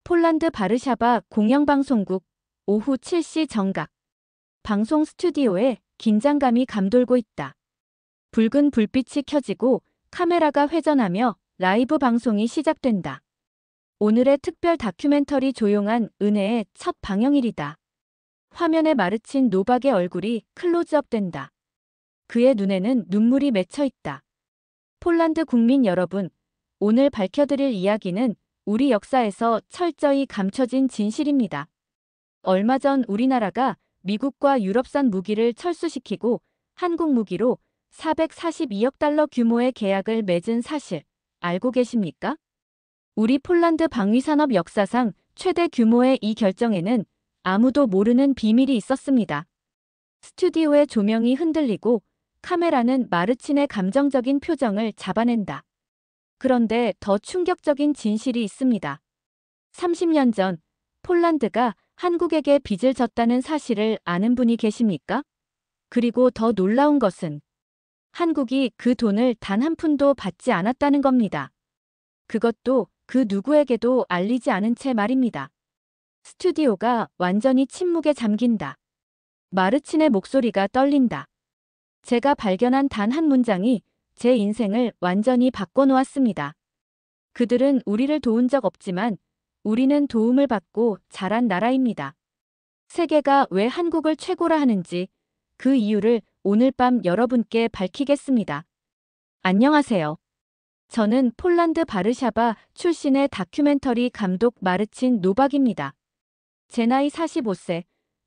폴란드 바르샤바 공영방송국 오후 7시 정각. 방송 스튜디오에 긴장감이 감돌고 있다. 붉은 불빛이 켜지고 카메라가 회전하며 라이브 방송이 시작된다. 오늘의 특별 다큐멘터리 조용한 은혜의 첫 방영일이다. 화면에 마르친 노박의 얼굴이 클로즈업된다. 그의 눈에는 눈물이 맺혀 있다. 폴란드 국민 여러분, 오늘 밝혀드릴 이야기는 우리 역사에서 철저히 감춰진 진실입니다. 얼마 전 우리나라가 미국과 유럽산 무기를 철수시키고 한국 무기로 442억 달러 규모의 계약을 맺은 사실 알고 계십니까? 우리 폴란드 방위산업 역사상 최대 규모의 이 결정에는 아무도 모르는 비밀이 있었습니다. 스튜디오의 조명이 흔들리고 카메라는 마르친의 감정적인 표정을 잡아낸다. 그런데 더 충격적인 진실이 있습니다. 30년 전 폴란드가 한국에게 빚을 졌다는 사실을 아는 분이 계십니까? 그리고 더 놀라운 것은 한국이 그 돈을 단 한 푼도 받지 않았다는 겁니다. 그것도 그 누구에게도 알리지 않은 채 말입니다. 스튜디오가 완전히 침묵에 잠긴다. 마르친의 목소리가 떨린다. 제가 발견한 단 한 문장이 제 인생을 완전히 바꿔놓았습니다. 그들은 우리를 도운 적 없지만 우리는 도움을 받고 자란 나라입니다. 세계가 왜 한국을 최고라 하는지 그 이유를 오늘 밤 여러분께 밝히겠습니다. 안녕하세요. 저는 폴란드 바르샤바 출신의 다큐멘터리 감독 마르친 노박입니다. 제 나이 45세,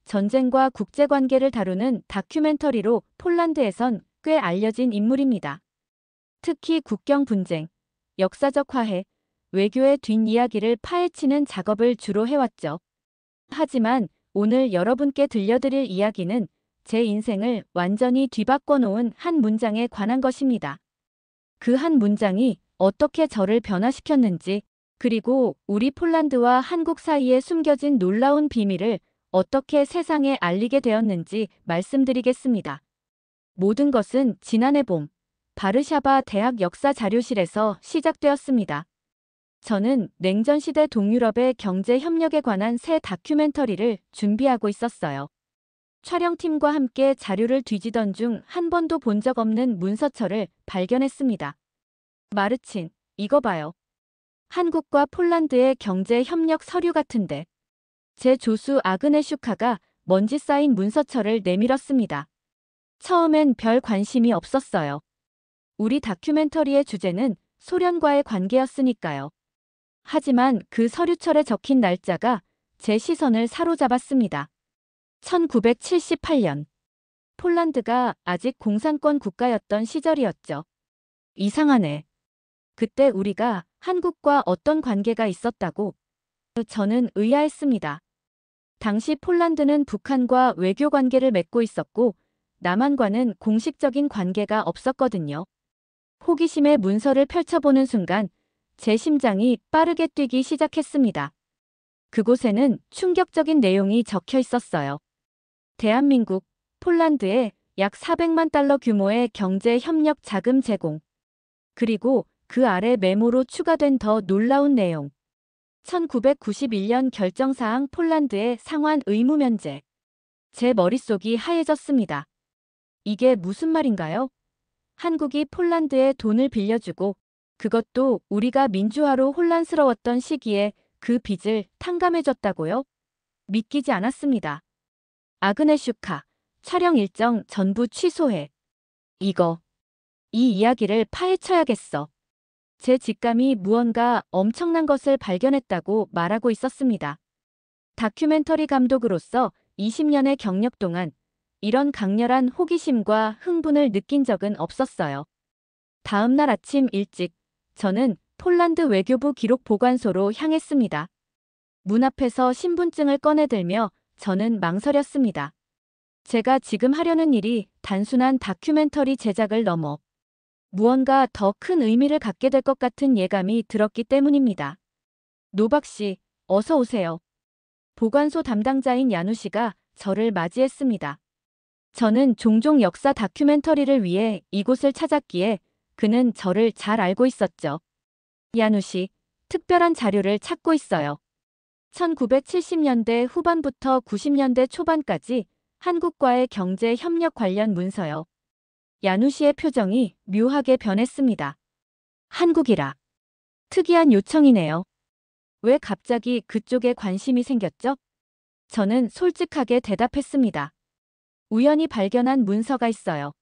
전쟁과 국제관계를 다루는 다큐멘터리로 폴란드에선 꽤 알려진 인물입니다. 특히 국경 분쟁, 역사적 화해, 외교의 뒷이야기를 파헤치는 작업을 주로 해왔죠. 하지만 오늘 여러분께 들려드릴 이야기는 제 인생을 완전히 뒤바꿔 놓은 한 문장에 관한 것입니다. 그 한 문장이 어떻게 저를 변화시켰는지, 그리고 우리 폴란드와 한국 사이에 숨겨진 놀라운 비밀을 어떻게 세상에 알리게 되었는지 말씀드리겠습니다. 모든 것은 지난해 봄, 바르샤바 대학 역사 자료실에서 시작되었습니다. 저는 냉전시대 동유럽의 경제 협력에 관한 새 다큐멘터리를 준비하고 있었어요. 촬영팀과 함께 자료를 뒤지던 중 한 번도 본 적 없는 문서처를 발견했습니다. 마르친, 이거 봐요. 한국과 폴란드의 경제 협력 서류 같은데. 제 조수 아그네슈카가 먼지 쌓인 문서처를 내밀었습니다. 처음엔 별 관심이 없었어요. 우리 다큐멘터리의 주제는 소련과의 관계였으니까요. 하지만 그 서류철에 적힌 날짜가 제 시선을 사로잡았습니다. 1978년. 폴란드가 아직 공산권 국가였던 시절이었죠. 이상하네. 그때 우리가 한국과 어떤 관계가 있었다고? 저는 의아했습니다. 당시 폴란드는 북한과 외교 관계를 맺고 있었고 남한과는 공식적인 관계가 없었거든요. 호기심에 문서를 펼쳐보는 순간 제 심장이 빠르게 뛰기 시작했습니다. 그곳에는 충격적인 내용이 적혀 있었어요. 대한민국, 폴란드에 약 400만 달러 규모의 경제 협력 자금 제공. 그리고 그 아래 메모로 추가된 더 놀라운 내용. 1991년 결정사항 폴란드의 상환 의무 면제. 제 머릿속이 하얘졌습니다. 이게 무슨 말인가요? 한국이 폴란드에 돈을 빌려주고 그것도 우리가 민주화로 혼란스러웠던 시기에 그 빚을 탕감해줬다고요? 믿기지 않았습니다. 아그네슈카, 촬영 일정 전부 취소해. 이 이야기를 파헤쳐야겠어. 제 직감이 무언가 엄청난 것을 발견했다고 말하고 있었습니다. 다큐멘터리 감독으로서 20년의 경력 동안 이런 강렬한 호기심과 흥분을 느낀 적은 없었어요. 다음 날 아침 일찍 저는 폴란드 외교부 기록 보관소로 향했습니다. 문 앞에서 신분증을 꺼내들며 저는 망설였습니다. 제가 지금 하려는 일이 단순한 다큐멘터리 제작을 넘어 무언가 더 큰 의미를 갖게 될 것 같은 예감이 들었기 때문입니다. 노박 씨, 어서 오세요. 보관소 담당자인 야누 씨가 저를 맞이했습니다. 저는 종종 역사 다큐멘터리를 위해 이곳을 찾았기에 그는 저를 잘 알고 있었죠. 야누 씨, 특별한 자료를 찾고 있어요. 1970년대 후반부터 90년대 초반까지 한국과의 경제 협력 관련 문서요. 야누시의 표정이 묘하게 변했습니다. 한국이라. 특이한 요청이네요. 왜 갑자기 그쪽에 관심이 생겼죠? 저는 솔직하게 대답했습니다. 우연히 발견한 문서가 있어요.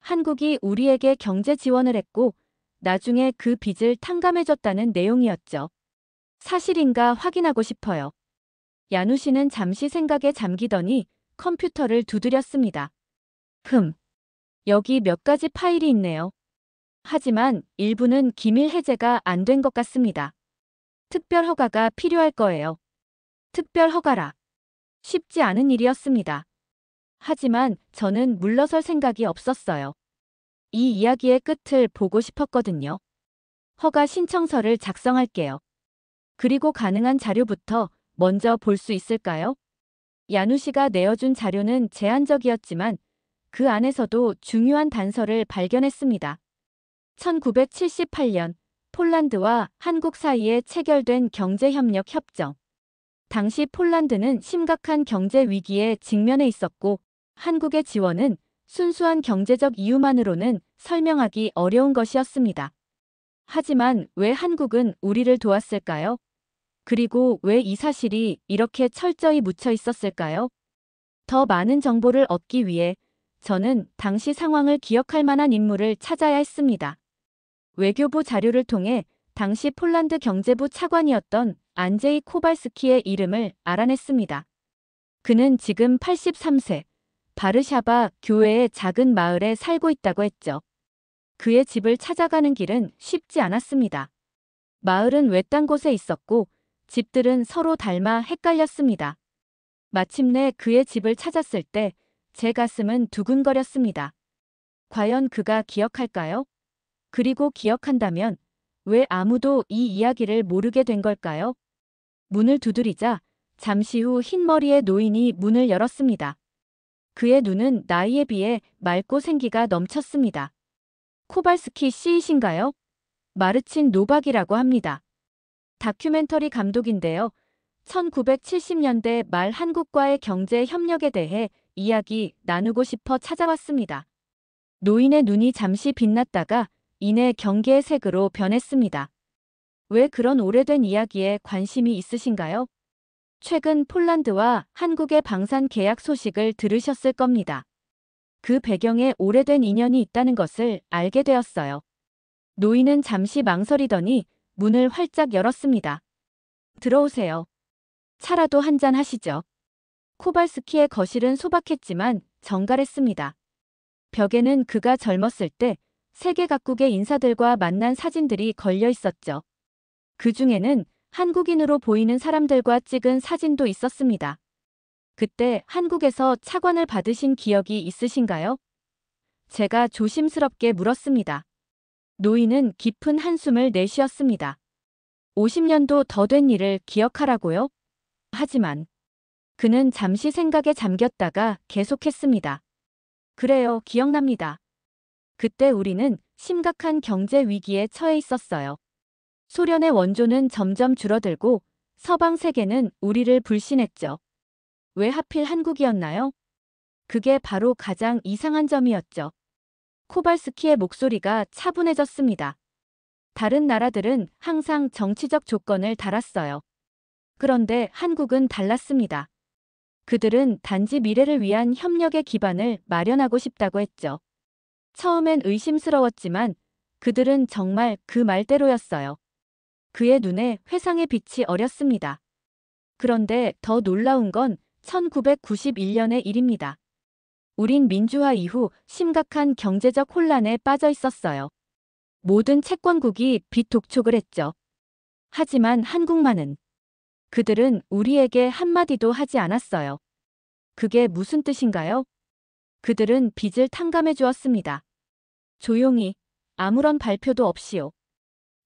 한국이 우리에게 경제 지원을 했고 나중에 그 빚을 탕감해줬다는 내용이었죠. 사실인가 확인하고 싶어요. 야누시는 잠시 생각에 잠기더니 컴퓨터를 두드렸습니다. 여기 몇 가지 파일이 있네요. 하지만 일부는 기밀 해제가 안 된 것 같습니다. 특별 허가가 필요할 거예요. 특별 허가라. 쉽지 않은 일이었습니다. 하지만 저는 물러설 생각이 없었어요. 이 이야기의 끝을 보고 싶었거든요. 허가 신청서를 작성할게요. 그리고 가능한 자료부터 먼저 볼 수 있을까요? 야누시가 내어준 자료는 제한적이었지만 그 안에서도 중요한 단서를 발견했습니다. 1978년 폴란드와 한국 사이에 체결된 경제협력 협정. 당시 폴란드는 심각한 경제 위기에 직면해 있었고 한국의 지원은 순수한 경제적 이유만으로는 설명하기 어려운 것이었습니다. 하지만 왜 한국은 우리를 도왔을까요? 그리고 왜 이 사실이 이렇게 철저히 묻혀 있었을까요? 더 많은 정보를 얻기 위해 저는 당시 상황을 기억할 만한 인물을 찾아야 했습니다. 외교부 자료를 통해 당시 폴란드 경제부 차관이었던 안제이 코발스키의 이름을 알아냈습니다. 그는 지금 83세, 바르샤바 교외의 작은 마을에 살고 있다고 했죠. 그의 집을 찾아가는 길은 쉽지 않았습니다. 마을은 외딴 곳에 있었고 집들은 서로 닮아 헷갈렸습니다. 마침내 그의 집을 찾았을 때 제 가슴은 두근거렸습니다. 과연 그가 기억할까요? 그리고 기억한다면 왜 아무도 이 이야기를 모르게 된 걸까요? 문을 두드리자 잠시 후 흰머리의 노인이 문을 열었습니다. 그의 눈은 나이에 비해 맑고 생기가 넘쳤습니다. 코발스키 씨이신가요? 마르친 노박이라고 합니다. 다큐멘터리 감독인데요. 1970년대 말 한국과의 경제 협력에 대해 이야기 나누고 싶어 찾아왔습니다. 노인의 눈이 잠시 빛났다가 이내 경계의 색으로 변했습니다. 왜 그런 오래된 이야기에 관심이 있으신가요? 최근 폴란드와 한국의 방산 계약 소식을 들으셨을 겁니다. 그 배경에 오래된 인연이 있다는 것을 알게 되었어요. 노인은 잠시 망설이더니 문을 활짝 열었습니다. 들어오세요. 차라도 한잔 하시죠. 코발스키의 거실은 소박했지만 정갈했습니다. 벽에는 그가 젊었을 때 세계 각국의 인사들과 만난 사진들이 걸려 있었죠. 그 중에는 한국인으로 보이는 사람들과 찍은 사진도 있었습니다. 그때 한국에서 차관을 받으신 기억이 있으신가요? 제가 조심스럽게 물었습니다. 노인은 깊은 한숨을 내쉬었습니다. 50년도 더 된 일을 기억하라고요? 하지만 그는 잠시 생각에 잠겼다가 계속했습니다. 그래요, 기억납니다. 그때 우리는 심각한 경제 위기에 처해 있었어요. 소련의 원조는 점점 줄어들고 서방 세계는 우리를 불신했죠. 왜 하필 한국이었나요? 그게 바로 가장 이상한 점이었죠. 코발스키의 목소리가 차분해졌습니다. 다른 나라들은 항상 정치적 조건을 달았어요. 그런데 한국은 달랐습니다. 그들은 단지 미래를 위한 협력의 기반을 마련하고 싶다고 했죠. 처음엔 의심스러웠지만 그들은 정말 그 말대로였어요. 그의 눈에 회상의 빛이 어렸습니다. 그런데 더 놀라운 건 1991년의 일입니다. 우린 민주화 이후 심각한 경제적 혼란에 빠져 있었어요. 모든 채권국이 빚 독촉을 했죠. 하지만 한국만은 그들은 우리에게 한마디도 하지 않았어요. 그게 무슨 뜻인가요? 그들은 빚을 탕감해 주었습니다. 조용히, 아무런 발표도 없이요.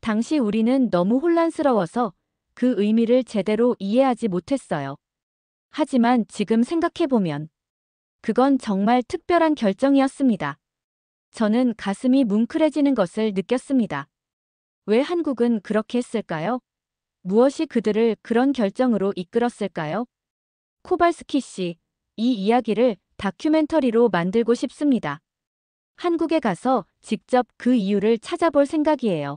당시 우리는 너무 혼란스러워서 그 의미를 제대로 이해하지 못했어요. 하지만 지금 생각해보면 그건 정말 특별한 결정이었습니다. 저는 가슴이 뭉클해지는 것을 느꼈습니다. 왜 한국은 그렇게 했을까요? 무엇이 그들을 그런 결정으로 이끌었을까요? 코발스키 씨, 이 이야기를 다큐멘터리로 만들고 싶습니다. 한국에 가서 직접 그 이유를 찾아볼 생각이에요.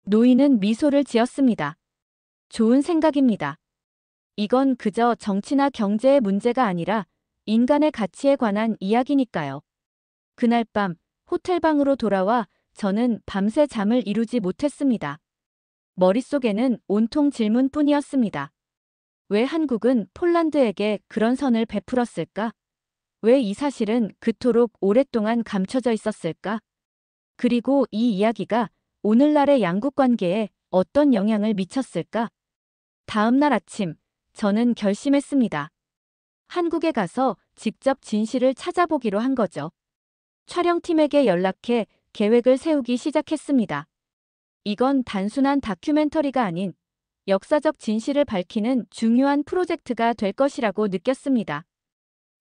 노인은 미소를 지었습니다. 좋은 생각입니다. 이건 그저 정치나 경제의 문제가 아니라 인간의 가치에 관한 이야기니까요. 그날 밤 호텔방으로 돌아와 저는 밤새 잠을 이루지 못했습니다. 머릿속에는 온통 질문뿐이었습니다. 왜 한국은 폴란드에게 그런 선을 베풀었을까? 왜 이 사실은 그토록 오랫동안 감춰져 있었을까? 그리고 이 이야기가 오늘날의 양국 관계에 어떤 영향을 미쳤을까? 다음 날 아침, 저는 결심했습니다. 한국에 가서 직접 진실을 찾아보기로 한 거죠. 촬영팀에게 연락해 계획을 세우기 시작했습니다. 이건 단순한 다큐멘터리가 아닌 역사적 진실을 밝히는 중요한 프로젝트가 될 것이라고 느꼈습니다.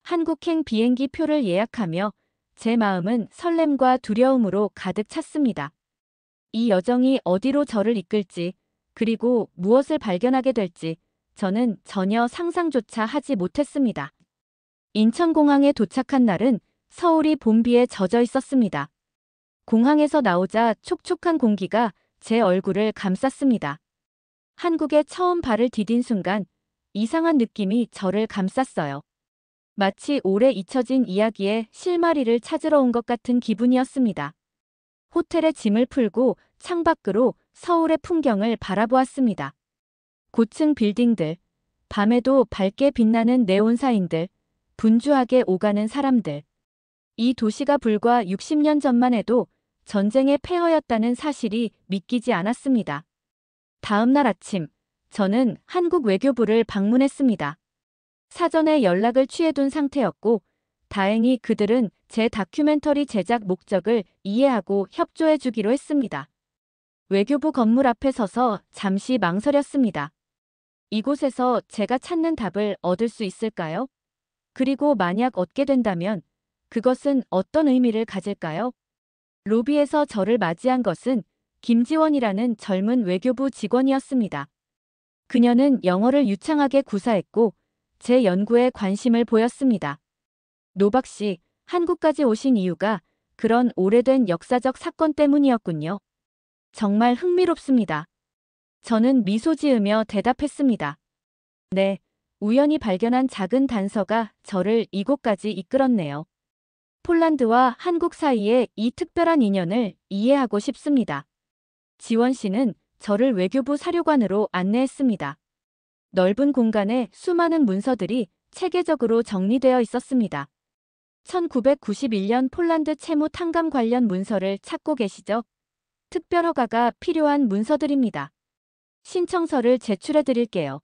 한국행 비행기 표를 예약하며 제 마음은 설렘과 두려움으로 가득 찼습니다. 이 여정이 어디로 저를 이끌지, 그리고 무엇을 발견하게 될지 저는 전혀 상상조차 하지 못했습니다. 인천공항에 도착한 날은 서울이 봄비에 젖어 있었습니다. 공항에서 나오자 촉촉한 공기가 제 얼굴을 감쌌습니다. 한국에 처음 발을 디딘 순간 이상한 느낌이 저를 감쌌어요. 마치 오래 잊혀진 이야기의 실마리를 찾으러 온 것 같은 기분이었습니다. 호텔에 짐을 풀고 창밖으로 서울의 풍경을 바라보았습니다. 고층 빌딩들, 밤에도 밝게 빛나는 네온사인들, 분주하게 오가는 사람들. 이 도시가 불과 60년 전만 해도 전쟁의 폐허였다는 사실이 믿기지 않았습니다. 다음 날 아침, 저는 한국 외교부를 방문했습니다. 사전에 연락을 취해둔 상태였고, 다행히 그들은 제 다큐멘터리 제작 목적을 이해하고 협조해주기로 했습니다. 외교부 건물 앞에 서서 잠시 망설였습니다. 이곳에서 제가 찾는 답을 얻을 수 있을까요? 그리고 만약 얻게 된다면 그것은 어떤 의미를 가질까요? 로비에서 저를 맞이한 것은 김지원이라는 젊은 외교부 직원이었습니다. 그녀는 영어를 유창하게 구사했고 제 연구에 관심을 보였습니다. 노박 씨, 한국까지 오신 이유가 그런 오래된 역사적 사건 때문이었군요. 정말 흥미롭습니다. 저는 미소 지으며 대답했습니다. 네, 우연히 발견한 작은 단서가 저를 이곳까지 이끌었네요. 폴란드와 한국 사이의 이 특별한 인연을 이해하고 싶습니다. 지원 씨는 저를 외교부 사료관으로 안내했습니다. 넓은 공간에 수많은 문서들이 체계적으로 정리되어 있었습니다. 1991년 폴란드 채무 탕감 관련 문서를 찾고 계시죠? 특별 허가가 필요한 문서들입니다. 신청서를 제출해 드릴게요.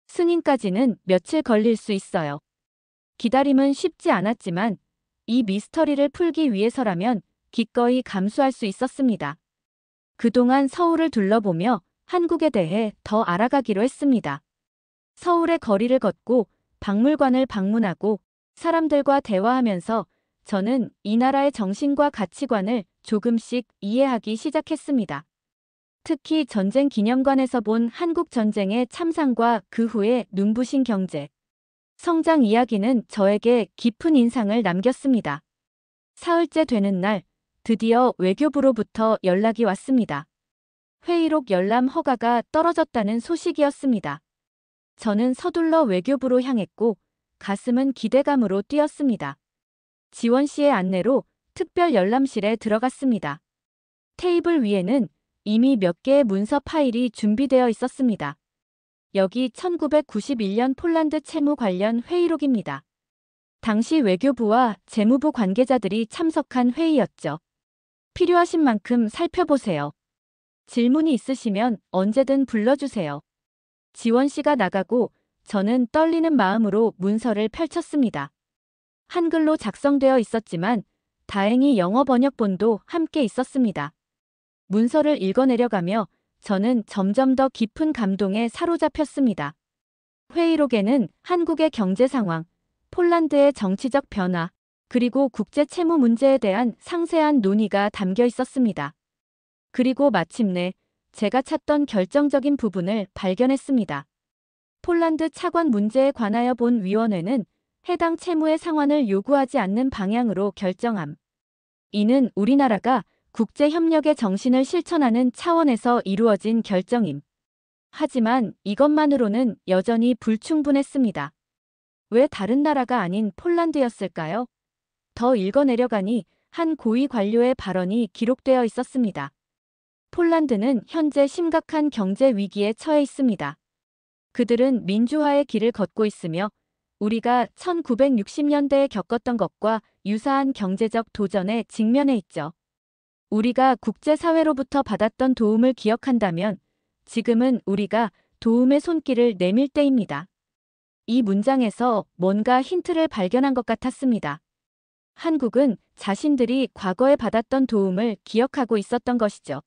승인까지는 며칠 걸릴 수 있어요. 기다림은 쉽지 않았지만 이 미스터리를 풀기 위해서라면 기꺼이 감수할 수 있었습니다. 그동안 서울을 둘러보며 한국에 대해 더 알아가기로 했습니다. 서울의 거리를 걷고 박물관을 방문하고 사람들과 대화하면서 저는 이 나라의 정신과 가치관을 조금씩 이해하기 시작했습니다. 특히 전쟁 기념관에서 본 한국 전쟁의 참상과 그 후의 눈부신 경제, 성장 이야기는 저에게 깊은 인상을 남겼습니다. 사흘째 되는 날, 드디어 외교부로부터 연락이 왔습니다. 회의록 열람 허가가 떨어졌다는 소식이었습니다. 저는 서둘러 외교부로 향했고 가슴은 기대감으로 뛰었습니다. 지원 씨의 안내로 특별 열람실에 들어갔습니다. 테이블 위에는 이미 몇 개의 문서 파일이 준비되어 있었습니다. 여기 1991년 폴란드 채무 관련 회의록입니다. 당시 외교부와 재무부 관계자들이 참석한 회의였죠. 필요하신 만큼 살펴보세요. 질문이 있으시면 언제든 불러주세요. 지원 씨가 나가고 저는 떨리는 마음으로 문서를 펼쳤습니다. 한글로 작성되어 있었지만 다행히 영어 번역본도 함께 있었습니다. 문서를 읽어내려가며 저는 점점 더 깊은 감동에 사로잡혔습니다. 회의록에는 한국의 경제 상황, 폴란드의 정치적 변화, 그리고 국제 채무 문제에 대한 상세한 논의가 담겨 있었습니다. 그리고 마침내 제가 찾던 결정적인 부분을 발견했습니다. 폴란드 차관 문제에 관하여 본 위원회는 해당 채무의 상환을 요구하지 않는 방향으로 결정함. 이는 우리나라가 국제협력의 정신을 실천하는 차원에서 이루어진 결정임. 하지만 이것만으로는 여전히 불충분했습니다. 왜 다른 나라가 아닌 폴란드였을까요? 더 읽어내려가니 한 고위 관료의 발언이 기록되어 있었습니다. 폴란드는 현재 심각한 경제 위기에 처해 있습니다. 그들은 민주화의 길을 걷고 있으며 우리가 1960년대에 겪었던 것과 유사한 경제적 도전에 직면해 있죠. 우리가 국제사회로부터 받았던 도움을 기억한다면 지금은 우리가 도움의 손길을 내밀 때입니다. 이 문장에서 뭔가 힌트를 발견한 것 같았습니다. 한국은 자신들이 과거에 받았던 도움을 기억하고 있었던 것이죠.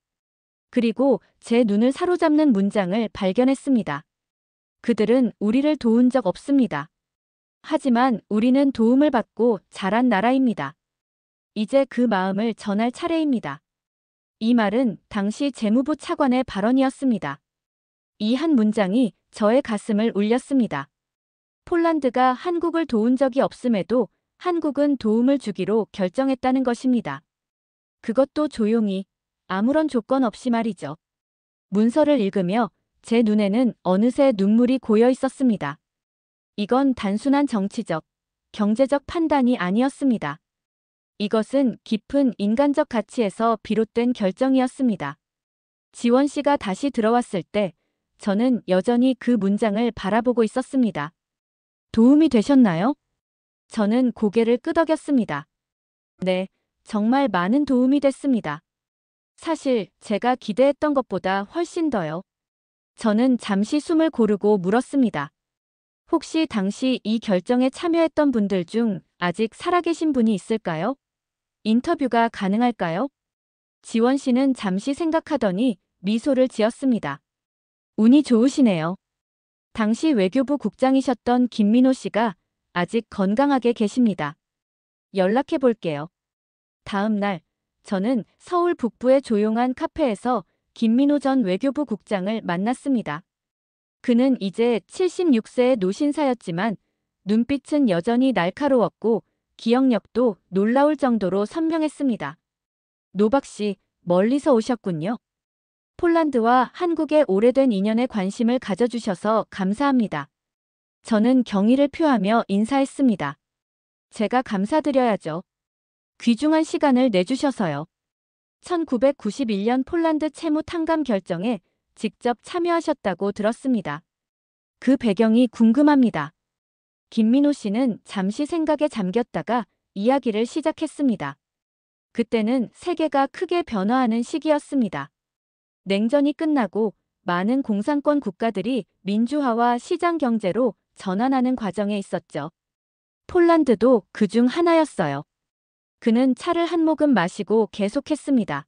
그리고 제 눈을 사로잡는 문장을 발견했습니다. 그들은 우리를 도운 적 없습니다. 하지만 우리는 도움을 받고 자란 나라입니다. 이제 그 마음을 전할 차례입니다. 이 말은 당시 재무부 차관의 발언이었습니다. 이 한 문장이 저의 가슴을 울렸습니다. 폴란드가 한국을 도운 적이 없음에도 한국은 도움을 주기로 결정했다는 것입니다. 그것도 조용히, 아무런 조건 없이 말이죠. 문서를 읽으며 제 눈에는 어느새 눈물이 고여 있었습니다. 이건 단순한 정치적, 경제적 판단이 아니었습니다. 이것은 깊은 인간적 가치에서 비롯된 결정이었습니다. 지원 씨가 다시 들어왔을 때 저는 여전히 그 문장을 바라보고 있었습니다. 도움이 되셨나요? 저는 고개를 끄덕였습니다. 네, 정말 많은 도움이 됐습니다. 사실 제가 기대했던 것보다 훨씬 더요. 저는 잠시 숨을 고르고 물었습니다. 혹시 당시 이 결정에 참여했던 분들 중 아직 살아계신 분이 있을까요? 인터뷰가 가능할까요? 지원 씨는 잠시 생각하더니 미소를 지었습니다. 운이 좋으시네요. 당시 외교부 국장이셨던 김민호 씨가 아직 건강하게 계십니다. 연락해 볼게요. 다음 날, 저는 서울 북부의 조용한 카페에서 김민호 전 외교부 국장을 만났습니다. 그는 이제 76세의 노신사였지만 눈빛은 여전히 날카로웠고 기억력도 놀라울 정도로 선명했습니다. 노박 씨, 멀리서 오셨군요. 폴란드와 한국의 오래된 인연에 관심을 가져주셔서 감사합니다. 저는 경의를 표하며 인사했습니다. 제가 감사드려야죠. 귀중한 시간을 내주셔서요. 1991년 폴란드 채무 탕감 결정에 직접 참여하셨다고 들었습니다. 그 배경이 궁금합니다. 김민호 씨는 잠시 생각에 잠겼다가 이야기를 시작했습니다. 그때는 세계가 크게 변화하는 시기였습니다. 냉전이 끝나고 많은 공산권 국가들이 민주화와 시장 경제로 전환하는 과정에 있었죠. 폴란드도 그중 하나였어요. 그는 차를 한 모금 마시고 계속했습니다.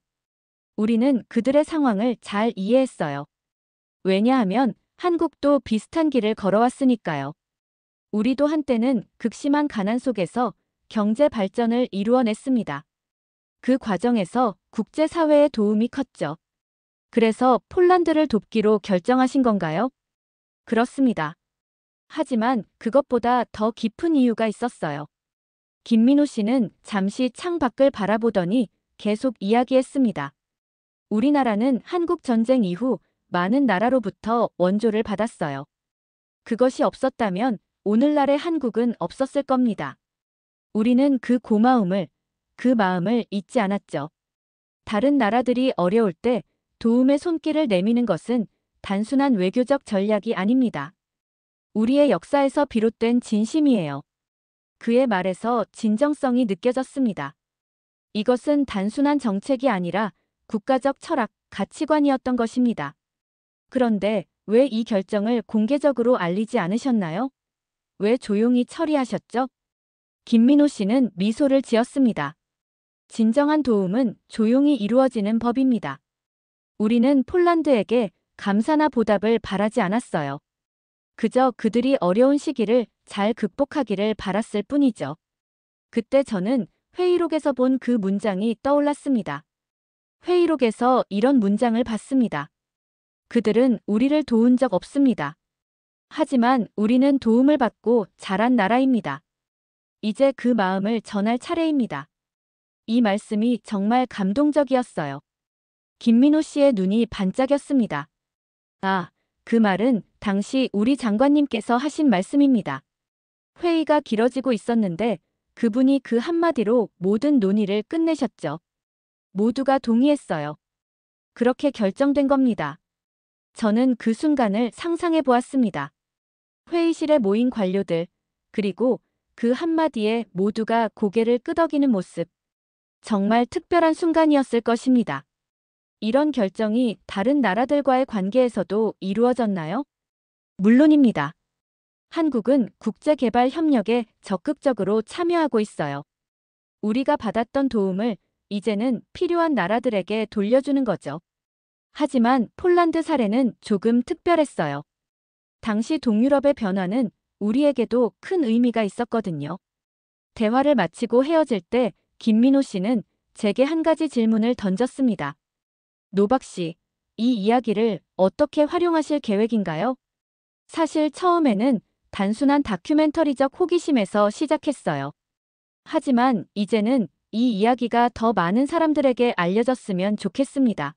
우리는 그들의 상황을 잘 이해했어요. 왜냐하면 한국도 비슷한 길을 걸어왔으니까요. 우리도 한때는 극심한 가난 속에서 경제 발전을 이루어냈습니다. 그 과정에서 국제사회의 도움이 컸죠. 그래서 폴란드를 돕기로 결정하신 건가요? 그렇습니다. 하지만 그것보다 더 깊은 이유가 있었어요. 김민호 씨는 잠시 창 밖을 바라보더니 계속 이야기했습니다. 우리나라는 한국 전쟁 이후 많은 나라로부터 원조를 받았어요. 그것이 없었다면 오늘날의 한국은 없었을 겁니다. 우리는 그 고마움을, 그 마음을 잊지 않았죠. 다른 나라들이 어려울 때 도움의 손길을 내미는 것은 단순한 외교적 전략이 아닙니다. 우리의 역사에서 비롯된 진심이에요. 그의 말에서 진정성이 느껴졌습니다. 이것은 단순한 정책이 아니라 국가적 철학, 가치관이었던 것입니다. 그런데 왜 이 결정을 공개적으로 알리지 않으셨나요? 왜 조용히 처리하셨죠? 김민호 씨는 미소를 지었습니다. 진정한 도움은 조용히 이루어지는 법입니다. 우리는 폴란드에게 감사나 보답을 바라지 않았어요. 그저 그들이 어려운 시기를 잘 극복하기를 바랐을 뿐이죠. 그때 저는 회의록에서 본 그 문장이 떠올랐습니다. 회의록에서 이런 문장을 봤습니다. 그들은 우리를 도운 적 없습니다. 하지만 우리는 도움을 받고 자란 나라입니다. 이제 그 마음을 전할 차례입니다. 이 말씀이 정말 감동적이었어요. 김민호 씨의 눈이 반짝였습니다. 아, 그 말은 당시 우리 장관님께서 하신 말씀입니다. 회의가 길어지고 있었는데 그분이 그 한마디로 모든 논의를 끝내셨죠. 모두가 동의했어요. 그렇게 결정된 겁니다. 저는 그 순간을 상상해 보았습니다. 회의실에 모인 관료들, 그리고 그 한마디에 모두가 고개를 끄덕이는 모습. 정말 특별한 순간이었을 것입니다. 이런 결정이 다른 나라들과의 관계에서도 이루어졌나요? 물론입니다. 한국은 국제개발 협력에 적극적으로 참여하고 있어요. 우리가 받았던 도움을 이제는 필요한 나라들에게 돌려주는 거죠. 하지만 폴란드 사례는 조금 특별했어요. 당시 동유럽의 변화는 우리에게도 큰 의미가 있었거든요. 대화를 마치고 헤어질 때 김민호 씨는 제게 한 가지 질문을 던졌습니다. 노박 씨, 이 이야기를 어떻게 활용하실 계획인가요? 사실 처음에는 단순한 다큐멘터리적 호기심에서 시작했어요. 하지만 이제는 이 이야기가 더 많은 사람들에게 알려졌으면 좋겠습니다.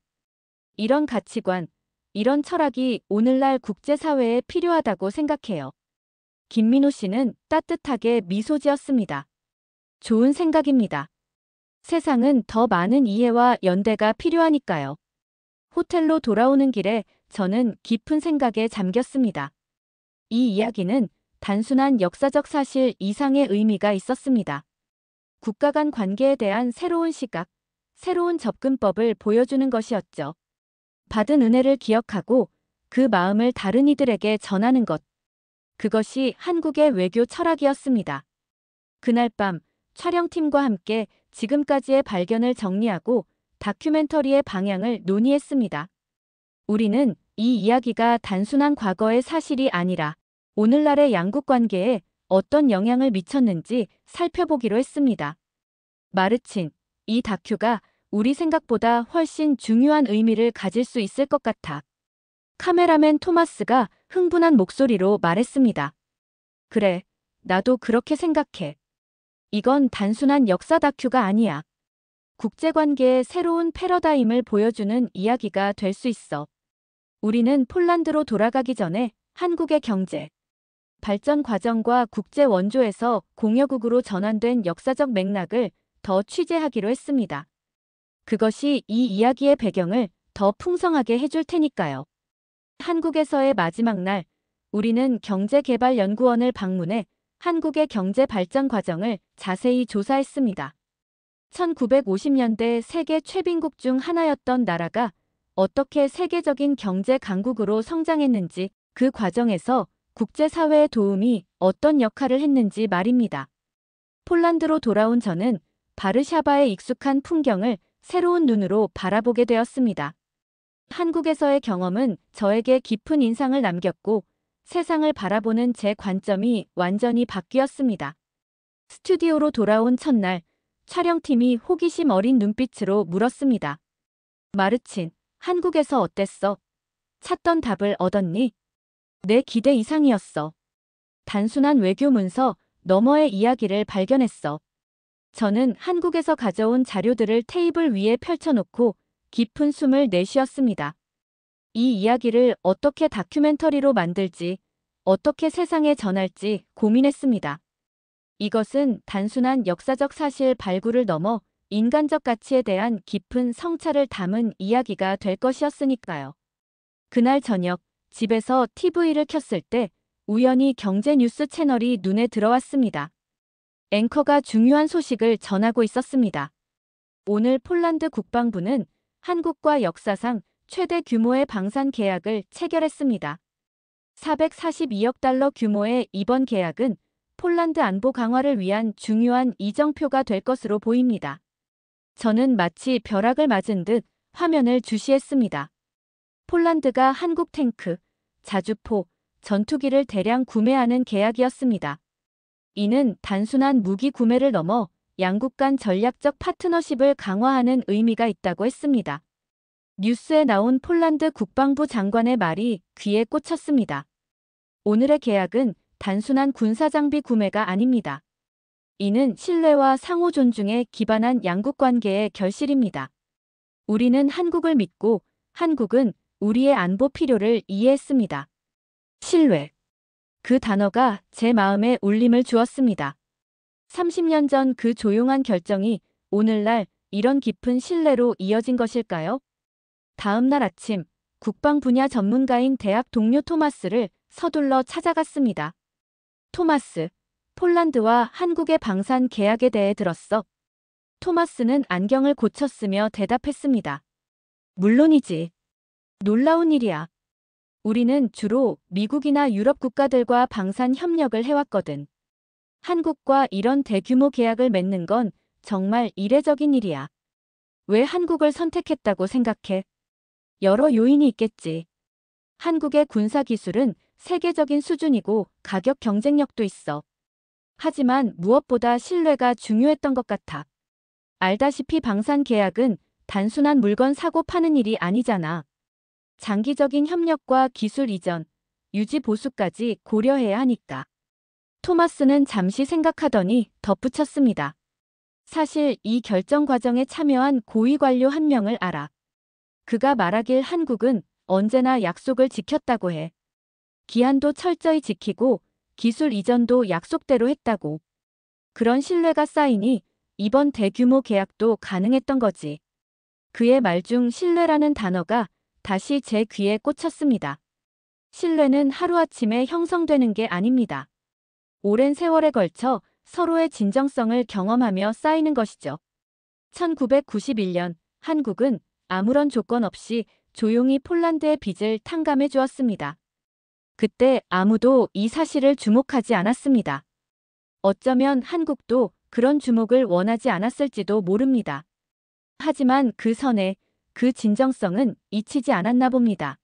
이런 가치관, 이런 철학이 오늘날 국제사회에 필요하다고 생각해요. 김민호 씨는 따뜻하게 미소 지었습니다. 좋은 생각입니다. 세상은 더 많은 이해와 연대가 필요하니까요. 호텔로 돌아오는 길에 저는 깊은 생각에 잠겼습니다. 이 이야기는 단순한 역사적 사실 이상의 의미가 있었습니다. 국가 간 관계에 대한 새로운 시각, 새로운 접근법을 보여주는 것이었죠. 받은 은혜를 기억하고 그 마음을 다른 이들에게 전하는 것. 그것이 한국의 외교 철학이었습니다. 그날 밤 촬영팀과 함께 지금까지의 발견을 정리하고 다큐멘터리의 방향을 논의했습니다. 우리는 이 이야기가 단순한 과거의 사실이 아니라 오늘날의 양국 관계에 어떤 영향을 미쳤는지 살펴보기로 했습니다. 마르친, 이 다큐가 우리 생각보다 훨씬 중요한 의미를 가질 수 있을 것 같아. 카메라맨 토마스가 흥분한 목소리로 말했습니다. 그래, 나도 그렇게 생각해. 이건 단순한 역사 다큐가 아니야. 국제관계의 새로운 패러다임을 보여주는 이야기가 될 수 있어. 우리는 폴란드로 돌아가기 전에 한국의 경제, 발전 과정과 국제 원조에서 공여국으로 전환된 역사적 맥락을 더 취재하기로 했습니다. 그것이 이 이야기의 배경을 더 풍성하게 해줄 테니까요. 한국에서의 마지막 날, 우리는 경제개발연구원을 방문해 한국의 경제 발전 과정을 자세히 조사했습니다. 1950년대 세계 최빈국 중 하나였던 나라가 어떻게 세계적인 경제 강국으로 성장했는지, 그 과정에서 국제사회의 도움이 어떤 역할을 했는지 말입니다. 폴란드로 돌아온 저는 바르샤바의 익숙한 풍경을 새로운 눈으로 바라보게 되었습니다. 한국에서의 경험은 저에게 깊은 인상을 남겼고 세상을 바라보는 제 관점이 완전히 바뀌었습니다. 스튜디오로 돌아온 첫날, 촬영팀이 호기심 어린 눈빛으로 물었습니다. 마르친, 한국에서 어땠어? 찾던 답을 얻었니? 내 기대 이상이었어. 단순한 외교 문서 너머의 이야기를 발견했어. 저는 한국에서 가져온 자료들을 테이블 위에 펼쳐놓고 깊은 숨을 내쉬었습니다. 이 이야기를 어떻게 다큐멘터리로 만들지, 어떻게 세상에 전할지 고민했습니다. 이것은 단순한 역사적 사실 발굴을 넘어 인간적 가치에 대한 깊은 성찰을 담은 이야기가 될 것이었으니까요. 그날 저녁, 집에서 TV를 켰을 때 우연히 경제 뉴스 채널이 눈에 들어왔습니다. 앵커가 중요한 소식을 전하고 있었습니다. 오늘 폴란드 국방부는 한국과 역사상 최대 규모의 방산 계약을 체결했습니다. 442억 달러 규모의 이번 계약은 폴란드 안보 강화를 위한 중요한 이정표가 될 것으로 보입니다. 저는 마치 벼락을 맞은 듯 화면을 주시했습니다. 폴란드가 한국 탱크, 자주포, 전투기를 대량 구매하는 계약이었습니다. 이는 단순한 무기 구매를 넘어 양국 간 전략적 파트너십을 강화하는 의미가 있다고 했습니다. 뉴스에 나온 폴란드 국방부 장관의 말이 귀에 꽂혔습니다. 오늘의 계약은 단순한 군사장비 구매가 아닙니다. 이는 신뢰와 상호 존중에 기반한 양국 관계의 결실입니다. 우리는 한국을 믿고 한국은 우리의 안보 필요를 이해했습니다. 신뢰. 그 단어가 제 마음에 울림을 주었습니다. 30년 전 그 조용한 결정이 오늘날 이런 깊은 신뢰로 이어진 것일까요? 다음 날 아침, 국방 분야 전문가인 대학 동료 토마스를 서둘러 찾아갔습니다. 토마스, 폴란드와 한국의 방산 계약에 대해 들었어. 토마스는 안경을 고쳤으며 대답했습니다. 물론이지. 놀라운 일이야. 우리는 주로 미국이나 유럽 국가들과 방산 협력을 해왔거든. 한국과 이런 대규모 계약을 맺는 건 정말 이례적인 일이야. 왜 한국을 선택했다고 생각해? 여러 요인이 있겠지. 한국의 군사 기술은 세계적인 수준이고 가격 경쟁력도 있어. 하지만 무엇보다 신뢰가 중요했던 것 같아. 알다시피 방산 계약은 단순한 물건 사고 파는 일이 아니잖아. 장기적인 협력과 기술 이전, 유지 보수까지 고려해야 하니까. 토마스는 잠시 생각하더니 덧붙였습니다. 사실 이 결정 과정에 참여한 고위 관료 한 명을 알아. 그가 말하길 한국은 언제나 약속을 지켰다고 해. 기한도 철저히 지키고 기술 이전도 약속대로 했다고. 그런 신뢰가 쌓이니 이번 대규모 계약도 가능했던 거지. 그의 말 중 신뢰라는 단어가 다시 제 귀에 꽂혔습니다. 신뢰는 하루아침에 형성되는 게 아닙니다. 오랜 세월에 걸쳐 서로의 진정성을 경험하며 쌓이는 것이죠. 1991년 한국은 아무런 조건 없이 조용히 폴란드의 빚을 탕감해 주었습니다. 그때 아무도 이 사실을 주목하지 않았습니다. 어쩌면 한국도 그런 주목을 원하지 않았을지도 모릅니다. 하지만 그 선에 그 진정성은 잊히지 않았나 봅니다.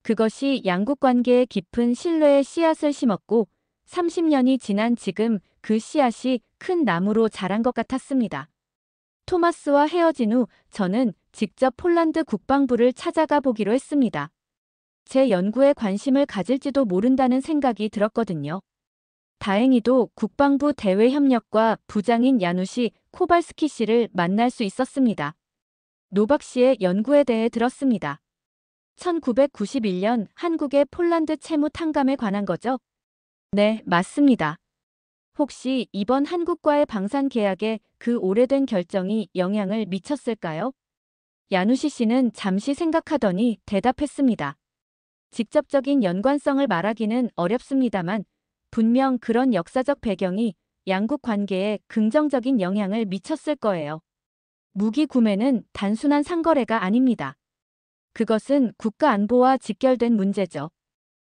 그것이 양국 관계의 깊은 신뢰의 씨앗을 심었고 30년이 지난 지금 그 씨앗이 큰 나무로 자란 것 같았습니다. 토마스와 헤어진 후 저는 직접 폴란드 국방부를 찾아가 보기로 했습니다. 제 연구에 관심을 가질지도 모른다는 생각이 들었거든요. 다행히도 국방부 대외협력과 부장인 야누시 코발스키 씨를 만날 수 있었습니다. 노박 씨의 연구에 대해 들었습니다. 1991년 한국의 폴란드 채무 탕감에 관한 거죠? 네, 맞습니다. 혹시 이번 한국과의 방산 계약에 그 오래된 결정이 영향을 미쳤을까요? 야누시 씨는 잠시 생각하더니 대답했습니다. 직접적인 연관성을 말하기는 어렵습니다만 분명 그런 역사적 배경이 양국 관계에 긍정적인 영향을 미쳤을 거예요. 무기 구매는 단순한 상거래가 아닙니다. 그것은 국가 안보와 직결된 문제죠.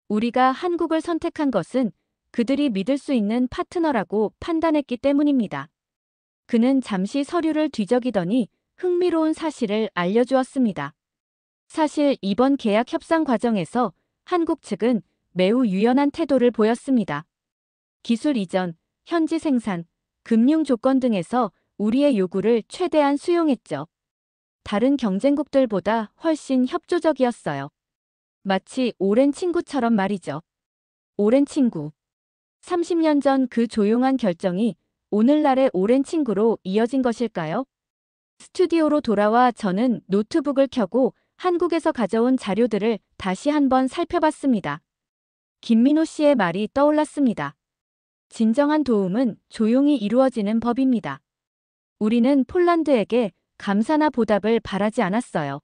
우리가 한국을 선택한 것은 그들이 믿을 수 있는 파트너라고 판단했기 때문입니다. 그는 잠시 서류를 뒤적이더니 흥미로운 사실을 알려주었습니다. 사실 이번 계약 협상 과정에서 한국 측은 매우 유연한 태도를 보였습니다. 기술 이전, 현지 생산, 금융 조건 등에서 우리의 요구를 최대한 수용했죠. 다른 경쟁국들보다 훨씬 협조적이었어요. 마치 오랜 친구처럼 말이죠. 오랜 친구. 30년 전 그 조용한 결정이 오늘날의 오랜 친구로 이어진 것일까요? 스튜디오로 돌아와 저는 노트북을 켜고 한국에서 가져온 자료들을 다시 한번 살펴봤습니다. 김민호 씨의 말이 떠올랐습니다. 진정한 도움은 조용히 이루어지는 법입니다. 우리는 폴란드에게 감사나 보답을 바라지 않았어요.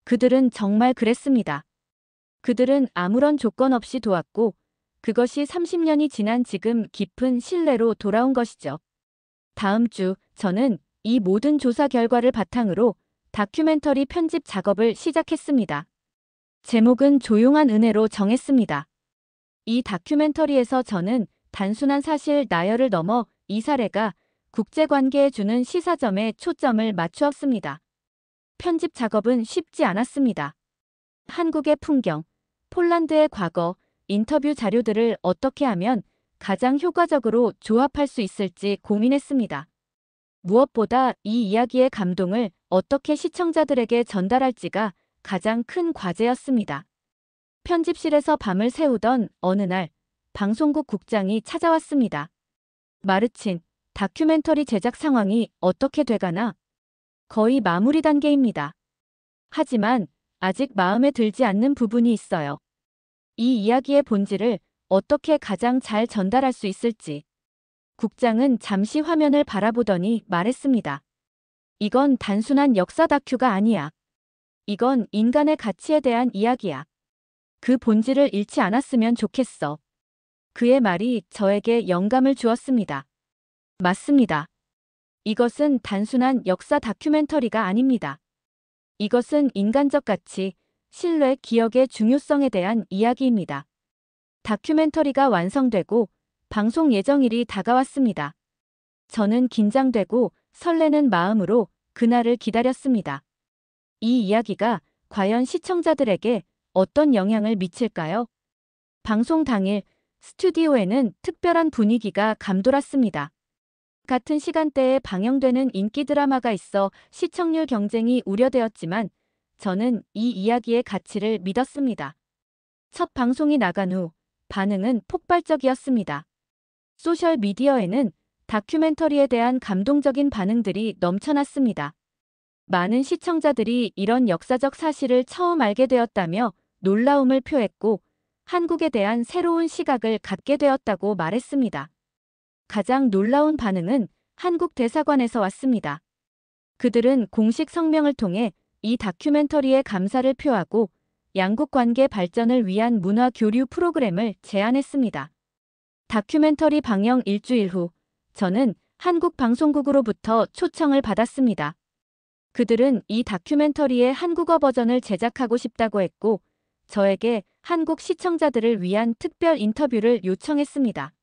그들은 정말 그랬습니다. 그들은 아무런 조건 없이 도왔고 그것이 30년이 지난 지금 깊은 신뢰로 돌아온 것이죠. 다음 주 저는 이 모든 조사 결과를 바탕으로 다큐멘터리 편집 작업을 시작했습니다. 제목은 조용한 은혜로 정했습니다. 이 다큐멘터리에서 저는 단순한 사실 나열을 넘어 이 사례가 국제관계에 주는 시사점에 초점을 맞추었습니다. 편집 작업은 쉽지 않았습니다. 한국의 풍경, 폴란드의 과거, 인터뷰 자료들을 어떻게 하면 가장 효과적으로 조합할 수 있을지 고민했습니다. 무엇보다 이 이야기의 감동을 어떻게 시청자들에게 전달할지가 가장 큰 과제였습니다. 편집실에서 밤을 새우던 어느 날 방송국 국장이 찾아왔습니다. 마르친, 다큐멘터리 제작 상황이 어떻게 돼가나? 거의 마무리 단계입니다. 하지만 아직 마음에 들지 않는 부분이 있어요. 이 이야기의 본질을 어떻게 가장 잘 전달할 수 있을지. 국장은 잠시 화면을 바라보더니 말했습니다. 이건 단순한 역사 다큐가 아니야. 이건 인간의 가치에 대한 이야기야. 그 본질을 잃지 않았으면 좋겠어. 그의 말이 저에게 영감을 주었습니다. 맞습니다. 이것은 단순한 역사 다큐멘터리가 아닙니다. 이것은 인간적 가치, 신뢰, 기억의 중요성에 대한 이야기입니다. 다큐멘터리가 완성되고 방송 예정일이 다가왔습니다. 저는 긴장되고 설레는 마음으로 그날을 기다렸습니다. 이 이야기가 과연 시청자들에게 어떤 영향을 미칠까요? 방송 당일 스튜디오에는 특별한 분위기가 감돌았습니다. 같은 시간대에 방영되는 인기 드라마가 있어 시청률 경쟁이 우려되었지만 저는 이 이야기의 가치를 믿었습니다. 첫 방송이 나간 후 반응은 폭발적이었습니다. 소셜미디어에는 다큐멘터리에 대한 감동적인 반응들이 넘쳐났습니다. 많은 시청자들이 이런 역사적 사실을 처음 알게 되었다며 놀라움을 표했고 한국에 대한 새로운 시각을 갖게 되었다고 말했습니다. 가장 놀라운 반응은 한국 대사관에서 왔습니다. 그들은 공식 성명을 통해 이 다큐멘터리에 감사를 표하고 양국 관계 발전을 위한 문화 교류 프로그램을 제안했습니다. 다큐멘터리 방영 일주일 후 저는 한국 방송국으로부터 초청을 받았습니다. 그들은 이 다큐멘터리의 한국어 버전을 제작하고 싶다고 했고 저에게 한국 시청자들을 위한 특별 인터뷰를 요청했습니다.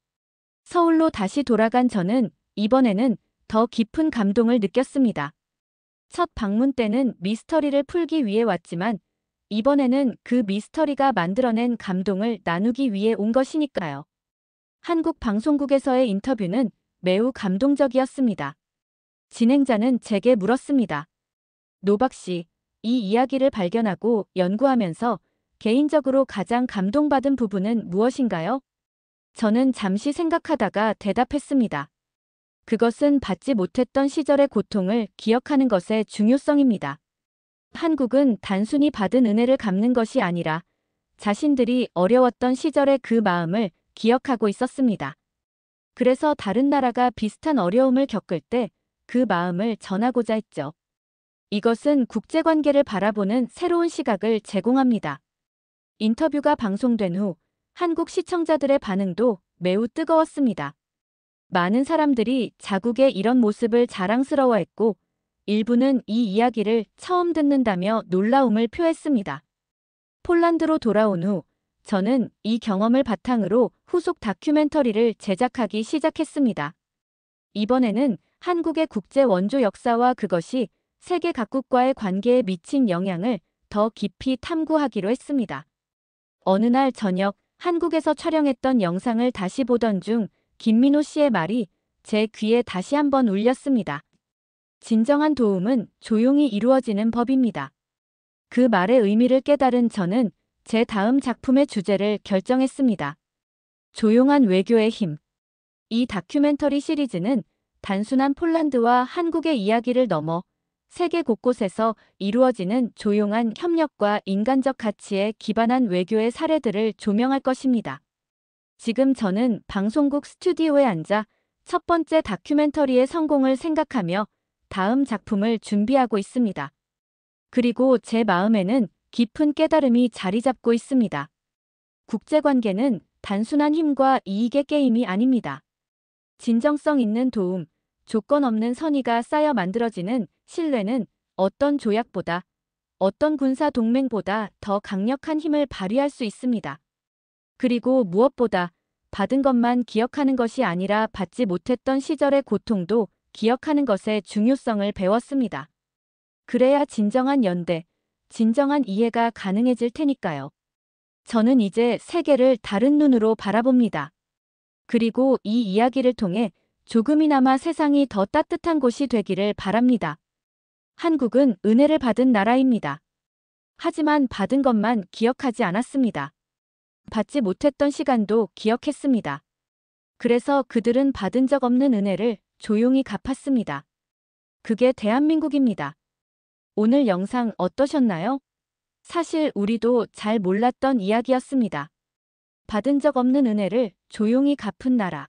서울로 다시 돌아간 저는 이번에는 더 깊은 감동을 느꼈습니다. 첫 방문 때는 미스터리를 풀기 위해 왔지만 이번에는 그 미스터리가 만들어낸 감동을 나누기 위해 온 것이니까요. 한국 방송국에서의 인터뷰는 매우 감동적이었습니다. 진행자는 제게 물었습니다. 노박 씨, 이 이야기를 발견하고 연구하면서 개인적으로 가장 감동받은 부분은 무엇인가요? 저는 잠시 생각하다가 대답했습니다. 그것은 받지 못했던 시절의 고통을 기억하는 것의 중요성입니다. 한국은 단순히 받은 은혜를 갚는 것이 아니라 자신들이 어려웠던 시절의 그 마음을 기억하고 있었습니다. 그래서 다른 나라가 비슷한 어려움을 겪을 때 그 마음을 전하고자 했죠. 이것은 국제관계를 바라보는 새로운 시각을 제공합니다. 인터뷰가 방송된 후 한국 시청자들의 반응도 매우 뜨거웠습니다. 많은 사람들이 자국의 이런 모습을 자랑스러워했고 일부는 이 이야기를 처음 듣는다며 놀라움을 표했습니다. 폴란드로 돌아온 후 저는 이 경험을 바탕으로 후속 다큐멘터리를 제작하기 시작했습니다. 이번에는 한국의 국제 원조 역사와 그것이 세계 각국과의 관계에 미친 영향을 더 깊이 탐구하기로 했습니다. 어느 날 저녁 한국에서 촬영했던 영상을 다시 보던 중 김민호 씨의 말이 제 귀에 다시 한번 울렸습니다. 진정한 도움은 조용히 이루어지는 법입니다. 그 말의 의미를 깨달은 저는 제 다음 작품의 주제를 결정했습니다. 조용한 외교의 힘. 이 다큐멘터리 시리즈는 단순한 폴란드와 한국의 이야기를 넘어 세계 곳곳에서 이루어지는 조용한 협력과 인간적 가치에 기반한 외교의 사례들을 조명할 것입니다. 지금 저는 방송국 스튜디오에 앉아 첫 번째 다큐멘터리의 성공을 생각하며 다음 작품을 준비하고 있습니다. 그리고 제 마음에는 깊은 깨달음이 자리 잡고 있습니다. 국제관계는 단순한 힘과 이익의 게임이 아닙니다. 진정성 있는 도움, 조건 없는 선의가 쌓여 만들어지는 신뢰는 어떤 조약보다, 어떤 군사 동맹보다 더 강력한 힘을 발휘할 수 있습니다. 그리고 무엇보다 받은 것만 기억하는 것이 아니라 받지 못했던 시절의 고통도 기억하는 것의 중요성을 배웠습니다. 그래야 진정한 연대, 진정한 이해가 가능해질 테니까요. 저는 이제 세계를 다른 눈으로 바라봅니다. 그리고 이 이야기를 통해 조금이나마 세상이 더 따뜻한 곳이 되기를 바랍니다. 한국은 은혜를 받은 나라입니다. 하지만 받은 것만 기억하지 않았습니다. 받지 못했던 시간도 기억했습니다. 그래서 그들은 받은 적 없는 은혜를 조용히 갚았습니다. 그게 대한민국입니다. 오늘 영상 어떠셨나요? 사실 우리도 잘 몰랐던 이야기였습니다. 받은 적 없는 은혜를 조용히 갚은 나라.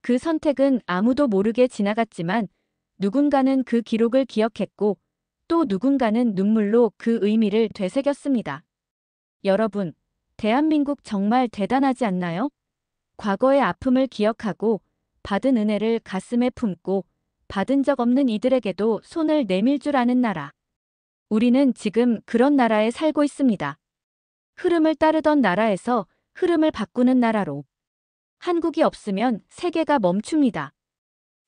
그 선택은 아무도 모르게 지나갔지만 누군가는 그 기록을 기억했고 또 누군가는 눈물로 그 의미를 되새겼습니다. 여러분, 대한민국 정말 대단하지 않나요? 과거의 아픔을 기억하고 받은 은혜를 가슴에 품고 받은 적 없는 이들에게도 손을 내밀 줄 아는 나라. 우리는 지금 그런 나라에 살고 있습니다. 흐름을 따르던 나라에서 흐름을 바꾸는 나라로. 한국이 없으면 세계가 멈춥니다.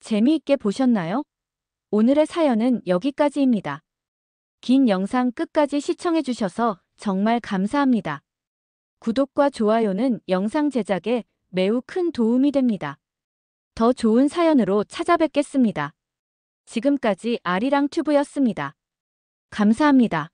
재미있게 보셨나요? 오늘의 사연은 여기까지입니다. 긴 영상 끝까지 시청해주셔서 정말 감사합니다. 구독과 좋아요는 영상 제작에 매우 큰 도움이 됩니다. 더 좋은 사연으로 찾아뵙겠습니다. 지금까지 아리랑 튜브였습니다. 감사합니다.